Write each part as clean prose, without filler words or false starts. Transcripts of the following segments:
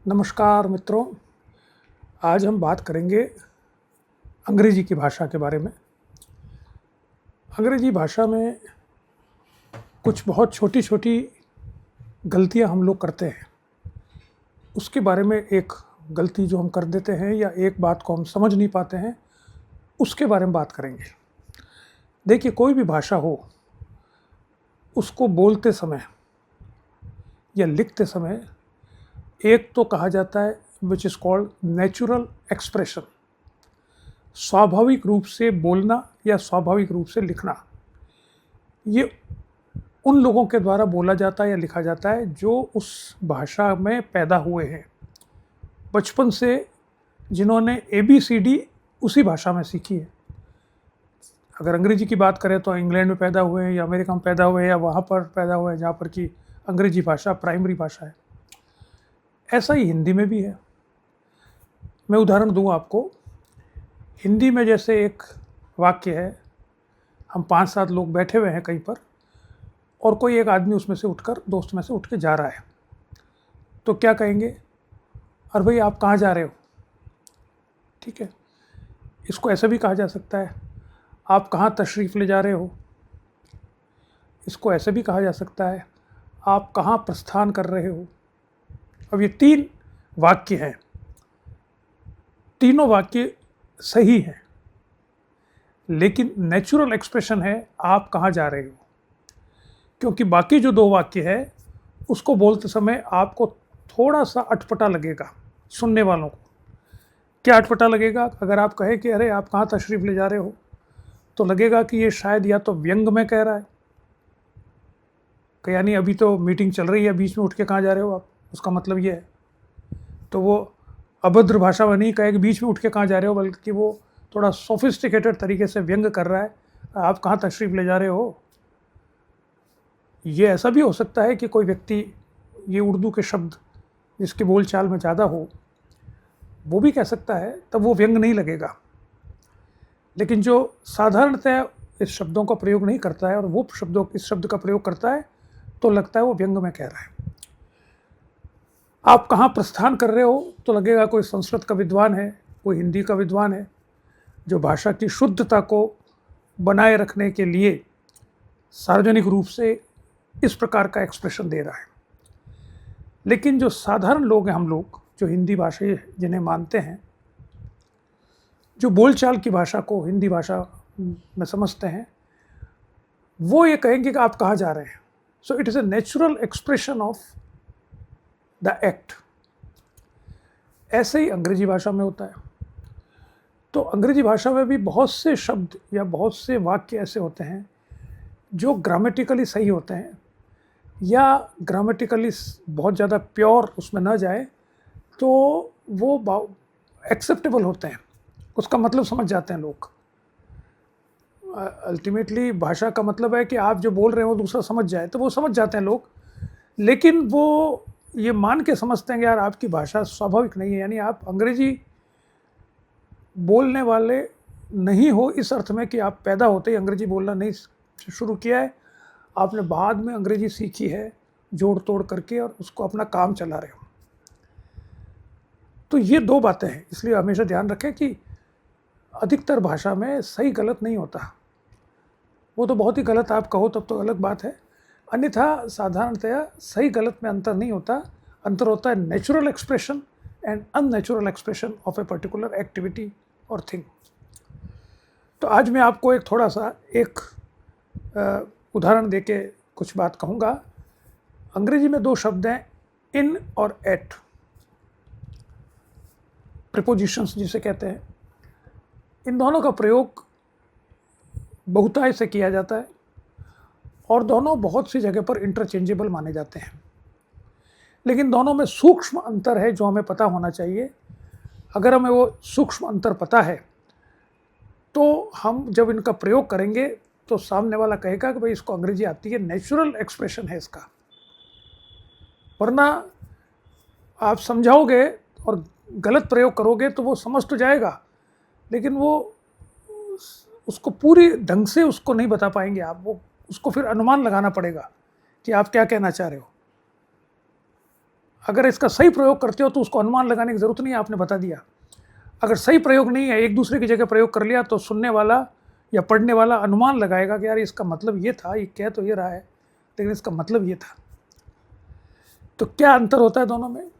नमस्कार मित्रों। आज हम बात करेंगे अंग्रेजी की भाषा के बारे में। अंग्रेजी भाषा में कुछ बहुत छोटी छोटी गलतियां हम लोग करते हैं, उसके बारे में एक गलती जो हम कर देते हैं या एक बात को हम समझ नहीं पाते हैं, उसके बारे में बात करेंगे। देखिए, कोई भी भाषा हो, उसको बोलते समय या लिखते समय एक तो कहा जाता है which is called natural expression, स्वाभाविक रूप से बोलना या स्वाभाविक रूप से लिखना। ये उन लोगों के द्वारा बोला जाता है या लिखा जाता है जो उस भाषा में पैदा हुए हैं, बचपन से जिन्होंने ABCD उसी भाषा में सीखी है। अगर अंग्रेजी की बात करें तो इंग्लैंड में पैदा हुए हैं या अमेरिका में पैदा हुए हैं या वहाँ पर पैदा हुए हैं जहाँ पर कि अंग्रेजी भाषा प्राइमरी भाषा है। ऐसा ही हिंदी में भी है। मैं उदाहरण दूँ आपको। हिंदी में जैसे एक वाक्य है, हम 5-7 लोग बैठे हुए हैं कहीं पर और कोई एक आदमी उसमें से उठकर, दोस्त में से उठ के जा रहा है, तो क्या कहेंगे? अरे भाई, आप कहाँ जा रहे हो? ठीक है। इसको ऐसा भी कहा जा सकता है, आप कहाँ तशरीफ़ ले जा रहे हो? इसको ऐसे भी कहा जा सकता है, आप कहाँ प्रस्थान कर रहे हो? अब ये 3 वाक्य हैं, तीनों वाक्य सही हैं, लेकिन नेचुरल एक्सप्रेशन है आप कहाँ जा रहे हो। क्योंकि बाकी जो 2 वाक्य है उसको बोलते समय आपको थोड़ा सा अटपटा लगेगा सुनने वालों को। क्या अटपटा लगेगा? अगर आप कहें कि अरे आप कहाँ तशरीफ़ ले जा रहे हो, तो लगेगा कि ये शायद या तो व्यंग में कह रहा है कि यानी अभी तो मीटिंग चल रही है, बीच में उठ के कहाँ जा रहे हो आप, उसका मतलब ये है। तो वो अभद्र भाषा में नहीं कहेगा बीच में उठ के कहाँ जा रहे हो, बल्कि वो थोड़ा सोफिस्टिकेटेड तरीके से व्यंग कर रहा है, आप कहाँ तशरीफ़ ले जा रहे हो। ये ऐसा भी हो सकता है कि कोई व्यक्ति ये उर्दू के शब्द जिसके बोल चाल में ज़्यादा हो, वो भी कह सकता है, तब वो व्यंग नहीं लगेगा। लेकिन जो साधारणतः इस शब्दों का प्रयोग नहीं करता है और वो इस शब्द का प्रयोग करता है, तो लगता है वो व्यंग में कह रहा है। आप कहाँ प्रस्थान कर रहे हो, तो लगेगा कोई संस्कृत का विद्वान है, कोई हिंदी का विद्वान है, जो भाषा की शुद्धता को बनाए रखने के लिए सार्वजनिक रूप से इस प्रकार का एक्सप्रेशन दे रहा है। लेकिन जो साधारण लोग हैं, हम लोग जो हिंदी भाषा जिन्हें मानते हैं, जो बोलचाल की भाषा को हिंदी भाषा में समझते हैं, वो ये कहेंगे कि आप कहाँ जा रहे हैं। So it is a natural expression of the act. ऐसे ही अंग्रेजी भाषा में होता है। तो अंग्रेजी भाषा में भी बहुत से शब्द या बहुत से वाक्य ऐसे होते हैं जो ग्रामेटिकली सही होते हैं या ग्रामेटिकली बहुत ज़्यादा प्योर उसमें ना जाए तो वो एक्सेप्टेबल होते हैं, उसका मतलब समझ जाते हैं लोग। अल्टीमेटली भाषा का मतलब है कि आप जो बोल रहे हो दूसरा समझ जाए, तो वो समझ जाते हैं लोग। लेकिन वो ये मान के समझते हैं कि यार आपकी भाषा स्वाभाविक नहीं है, यानी आप अंग्रेजी बोलने वाले नहीं हो इस अर्थ में कि आप पैदा होते ही अंग्रेजी बोलना नहीं शुरू किया है, आपने बाद में अंग्रेजी सीखी है जोड़ तोड़ करके और उसको अपना काम चला रहे हो। तो ये 2 बातें हैं, इसलिए हमेशा ध्यान रखें कि अधिकतर भाषा में सही गलत नहीं होता। वो तो बहुत ही गलत आप कहो तब तो अलग बात है, अन्यथा साधारणतया सही गलत में अंतर नहीं होता। अंतर होता है natural expression and unnatural expression of a particular activity और थिंग। तो आज मैं आपको एक थोड़ा सा एक उदाहरण देके कुछ बात कहूँगा। अंग्रेजी में 2 शब्द हैं, इन और एट, प्रीपोजिशंस जिसे कहते हैं। इन दोनों का प्रयोग बहुतायत से किया जाता है और दोनों बहुत सी जगह पर इंटरचेंजेबल माने जाते हैं, लेकिन दोनों में सूक्ष्म अंतर है जो हमें पता होना चाहिए। अगर हमें वो सूक्ष्म अंतर पता है तो हम जब इनका प्रयोग करेंगे तो सामने वाला कहेगा कि भाई इसको अंग्रेजी आती है, नेचुरल एक्सप्रेशन है इसका। वरना आप समझाओगे और गलत प्रयोग करोगे तो वो समझ तो जाएगा, लेकिन वो उसको पूरी ढंग से उसको नहीं बता पाएंगे आप। वो उसको फिर अनुमान लगाना पड़ेगा कि आप क्या कहना चाह रहे हो। अगर इसका सही प्रयोग करते हो तो उसको अनुमान लगाने की ज़रूरत नहीं है, आपने बता दिया। अगर सही प्रयोग नहीं है, एक दूसरे की जगह प्रयोग कर लिया, तो सुनने वाला या पढ़ने वाला अनुमान लगाएगा कि यार इसका मतलब ये था, ये कह तो ये रहा है लेकिन इसका मतलब ये था। तो क्या अंतर होता है दोनों में?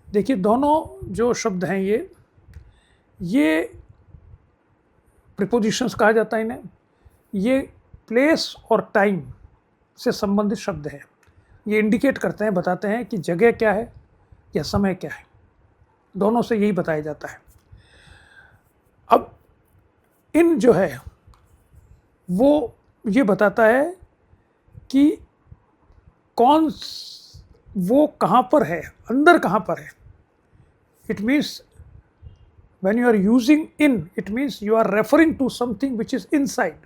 देखिए, दोनों जो शब्द हैं ये प्रीपोजिशंस कहा जाता है इन्हें। ये प्लेस और टाइम से संबंधित शब्द हैं। ये इंडिकेट करते हैं, बताते हैं कि जगह क्या है या समय क्या है। दोनों से यही बताया जाता है। अब इन जो है वो ये बताता है कि वो कहाँ पर है, अंदर कहाँ पर है। It means when you are using in, it means you are referring to something which is inside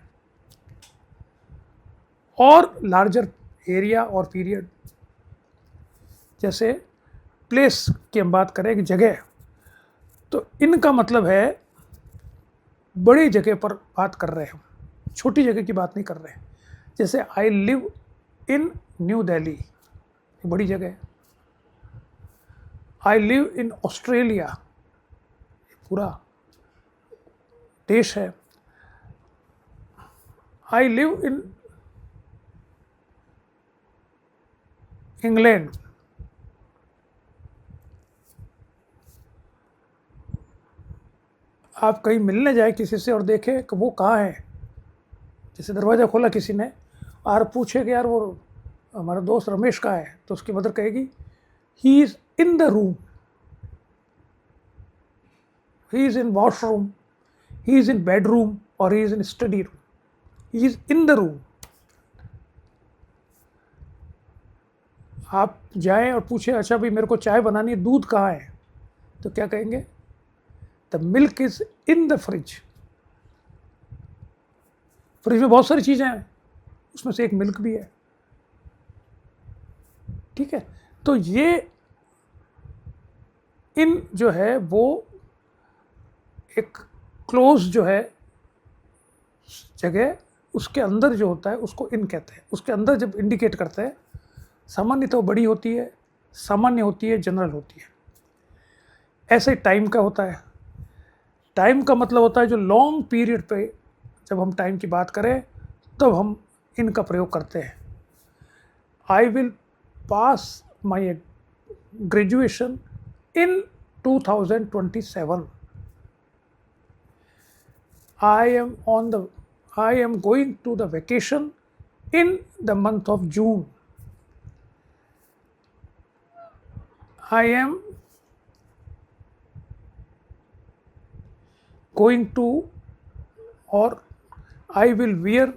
or larger area or period। जैसे प्लेस की हम बात करें कि जगह, तो इनका मतलब है बड़ी जगह पर बात कर रहे हैं, छोटी जगह की बात नहीं कर रहे हैं। जैसे I live in new Delhi, बड़ी जगह है। आई लिव इन ऑस्ट्रेलिया, पूरा देश है। आई लिव इन इंग्लैंड, आप कहीं मिलने जाए किसी से और देखें कि वो कहाँ है, जैसे दरवाज़ा खोला किसी ने और पूछे कि यार वो हमारा दोस्त रमेश कहाँ है, तो उसकी मदर कहेगी he is in the room, he is in washroom, he is in bedroom, or he is in study room. He is in the room. आप जाएं और पूछें अच्छा भाई मेरे को चाय बनानी है, दूध कहाँ है, तो क्या कहेंगे? The milk is in the fridge. Fridge में बहुत सारी चीज़ें हैं, उसमें से एक मिल्क भी है। ठीक है, तो ये इन जो है वो एक क्लोज जो है जगह, उसके अंदर जो होता है उसको इन कहते हैं। उसके अंदर जब इंडिकेट करते हैं, सामान्य तो बड़ी होती है, सामान्य होती है, जनरल होती है। ऐसे टाइम का होता है। टाइम का मतलब होता है जो लॉन्ग पीरियड पे जब हम टाइम की बात करें तब हम इनका प्रयोग करते हैं। I will pass my graduation in 2027। I am going to the vacation in the month of June. I am going to, or I will wear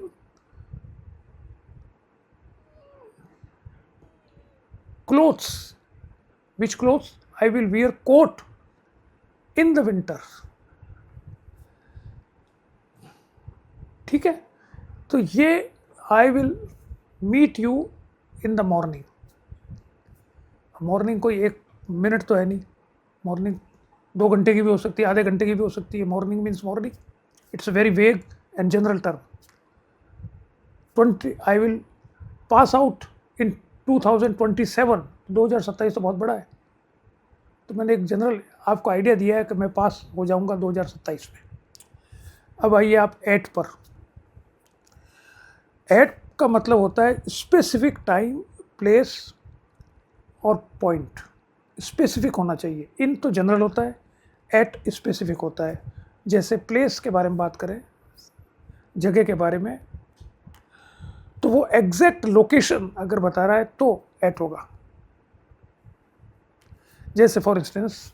clothes. Which clothes? I will wear coat in the winter. ठीक है, तो ये I will meet you in the morning. Morning कोई एक minute तो है नहीं, morning 2 घंटे की भी हो सकती है, आधे घंटे की भी हो सकती है। Morning means morning, it's a very vague and general term. I will pass out in 2027। 2027 तो बहुत बड़ा है, तो मैंने एक जनरल आपको आइडिया दिया है कि मैं पास हो जाऊंगा 2027 में। अब आइए आप एट पर। एट का मतलब होता है स्पेसिफिक टाइम, प्लेस और पॉइंट। स्पेसिफिक होना चाहिए। इन तो जनरल होता है, एट स्पेसिफिक होता है। जैसे प्लेस के बारे में बात करें, जगह के बारे में, तो वो एग्जैक्ट लोकेशन अगर बता रहा है तो एट होगा। जैसे फॉर इंस्टेंस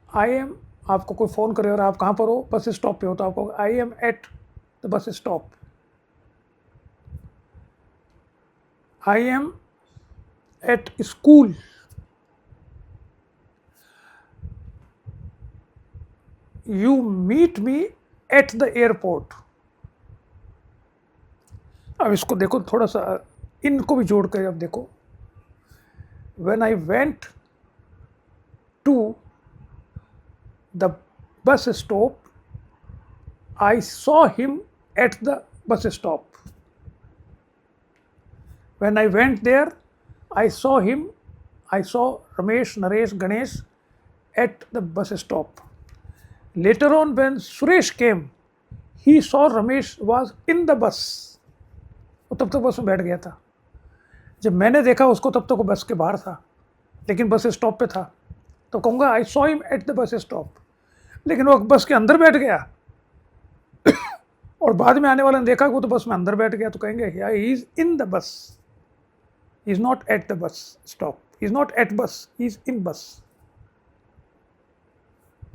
आई एम, आपको कोई फ़ोन करे और आप कहाँ पर हो, बस स्टॉप पे हो, तो आपको I am at the bus stop. I am at school. You meet me at the airport. अब इसको देखो थोड़ा सा, इनको भी जोड़ कर अब देखो। When I went to the bus stop, I saw him at the bus stop. When I went there, I saw him, I saw Ramesh, Naresh, Ganesh at the bus stop. Later on, when Suresh came, he saw Ramesh was in the bus. वो तब तक बस में बैठ गया था. जब मैंने देखा उसको तब तक वो बस के बाहर था, लेकिन बस स्टॉप पे था. तो कहूँगा I saw him at the bus stop, लेकिन वो बस के अंदर बैठ गया और बाद में आने वाले ने देखा कि वो तो बस में अंदर बैठ गया, तो कहेंगे he is in the bus, he is not at the bus stop, he is not at बस, ही इज इन बस.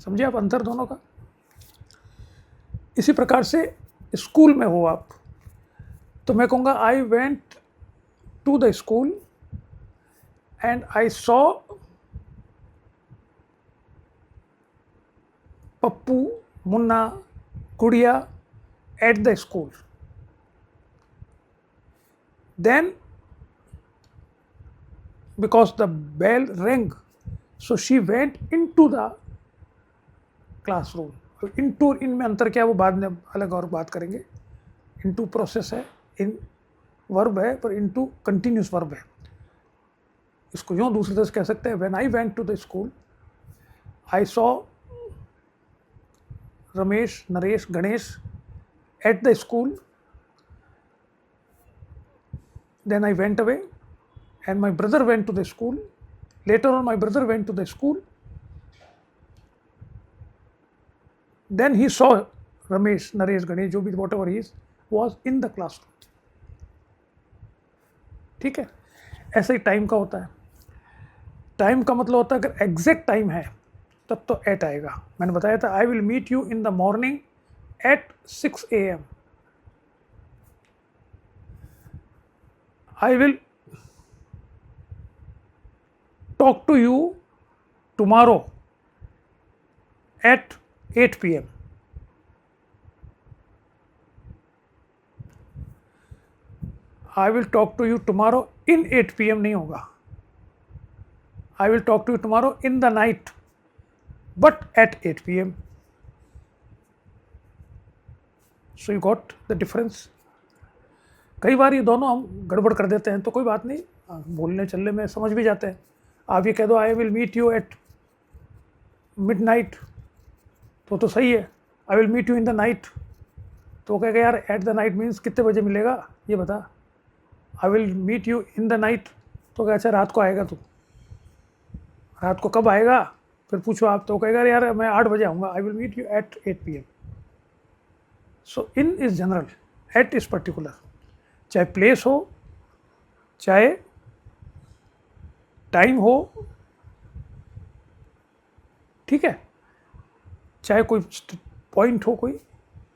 समझे आप अंतर दोनों का? इसी प्रकार से स्कूल में हो आप, तो मैं कहूँगा I went to the school and I saw Pappu, Munna, Gudiya at the school. Then, because the bell rang, so she went into the classroom. Into in में अंतर क्या है वो बाद में अलग और बात करेंगे. Into प्रोसेस है, in वर्ब है, पर into कंटिन्यूस वर्ब है. इसको यूँ दूसरी तरह से कह सकते हैं. When I went to the school, I saw Ramesh, Naresh, Ganesh at the school. Then I went away and my brother went to the school. Later on my brother went to the school. Then he saw Ramesh, Naresh, Ganesh, जो भी whatever he is, was in the classroom. ठीक है, ऐसा ही time का होता है. Time का मतलब होता है अगर एग्जैक्ट टाइम है तब तो एट आएगा. मैंने बताया था I will meet you in the morning at 6 a.m. I will talk to you tomorrow at 8 p.m. I will talk to you tomorrow in 8 p.m. नहीं होगा. I will talk to you tomorrow in the night, but at 8 p.m. So you got the difference. कई बार ये दोनों हम गड़बड़ कर देते हैं, तो कोई बात नहीं, बोलने चलने में समझ भी जाते हैं. आप ये कह दो I will meet you at midnight, तो सही है. I will meet you in the night, तो कहेगा यार एट द नाइट मीन्स कितने बजे मिलेगा ये बता. I will meet you in the night, तो कहे अच्छा रात को आएगा तू, रात को कब आएगा फिर पूछो आप, तो कहेगा यार मैं 8 बजे आऊँगा. I will meet you at 8 p.m. So in is general, at is particular. चाहे प्लेस हो, चाहे टाइम हो, ठीक है, चाहे कोई पॉइंट हो कोई,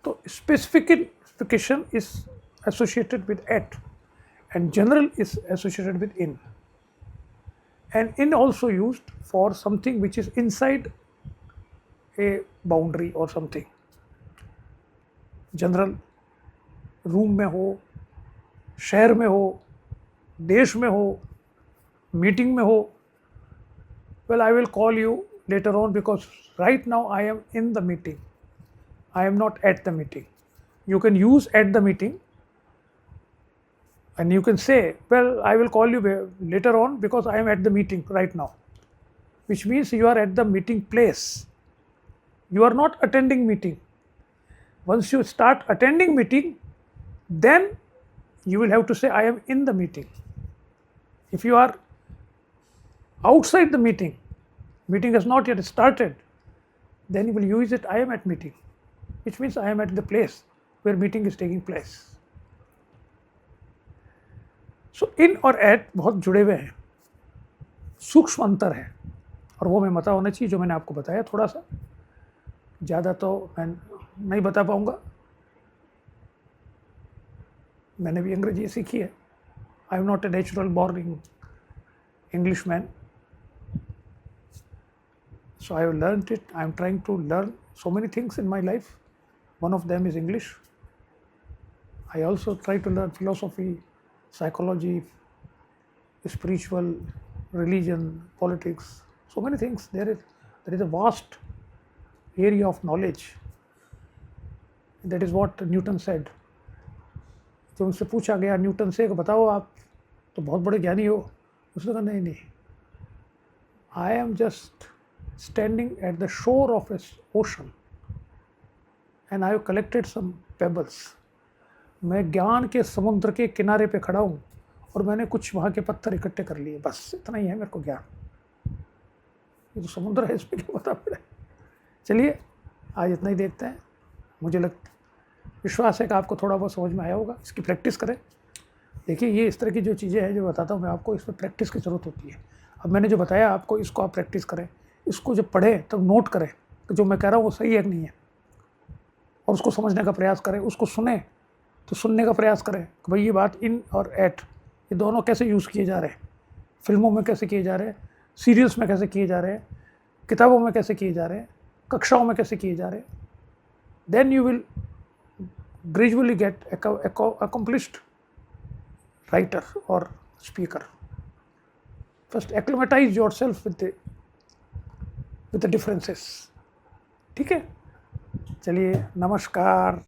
तो specification is associated with at and general is associated with in. And in also used for something which is inside a boundary और समथिंग. जनरल रूम में हो, शहर में हो, देश में हो, मीटिंग में हो. Well I will call you later on because right now I am in the meeting, I am not at the meeting. You can use at the meeting and you can say, well, I will call you later on because I am at the meeting right now, which means you are at the meeting place. You are not attending meeting. Once you start attending meeting, then you will have to say I am in the meeting. If you are outside the meeting, meeting has not yet started, then you will use it I am at meeting, which means I am at the place where meeting is taking place. सो इन और eight बहुत जुड़े हुए हैं, सूक्ष्म अंतर है, और वो मैं पता होना चाहिए जो मैंने आपको बताया. थोड़ा सा ज़्यादा तो मैं नहीं बता पाऊँगा, मैंने भी अंग्रेजी सीखी है. I am not a natural born English man, so I have learned it. I am trying to learn so many things in my life. One of them is English. I also try to learn philosophy, psychology, spiritual, religion, politics, so many things. There is a vast area of knowledge. That is what Newton said. तो उनसे पूछा गया Newton से कि बताओ आप तो बहुत बड़े ज्ञानी हो, उसने कहा नहीं नहीं, I am just standing at the shore of a ocean and I have collected some pebbles. मैं ज्ञान के समुद्र के किनारे पे खड़ा हूँ और मैंने कुछ वहाँ के पत्थर इकट्ठे कर लिए, बस इतना ही है मेरे को ज्ञान। ये तो समुद्र है, इसमें क्या पता पड़े। चलिए आज इतना ही देखते हैं। मुझे विश्वास है कि आपको थोड़ा बहुत समझ में आया होगा। इसकी प्रैक्टिस करें। देखिए ये इस तरह की जो चीज़ें हैं जो बताता हूँ मैं आपको, इसमें प्रैक्टिस की ज़रूरत होती है। अब मैंने जो बताया आपको, इसको आप प्रैक्टिस करें, इसको जब पढ़ें तब नोट करें कि जो मैं कह रहा हूँ वो सही है कि नहीं है, और उसको समझने का प्रयास करें। उसको सुने तो सुनने का प्रयास करें कि भाई ये बात इन और एट ये दोनों कैसे यूज़ किए जा रहे हैं, फिल्मों में कैसे किए जा रहे हैं, सीरियल्स में कैसे किए जा रहे हैं, किताबों में कैसे किए जा रहे हैं, कक्षाओं में कैसे किए जा रहे हैं। Then you will gradually get accomplished writer or speaker. First acclimatize yourself with the differences. ठीक है, चलिए नमस्कार।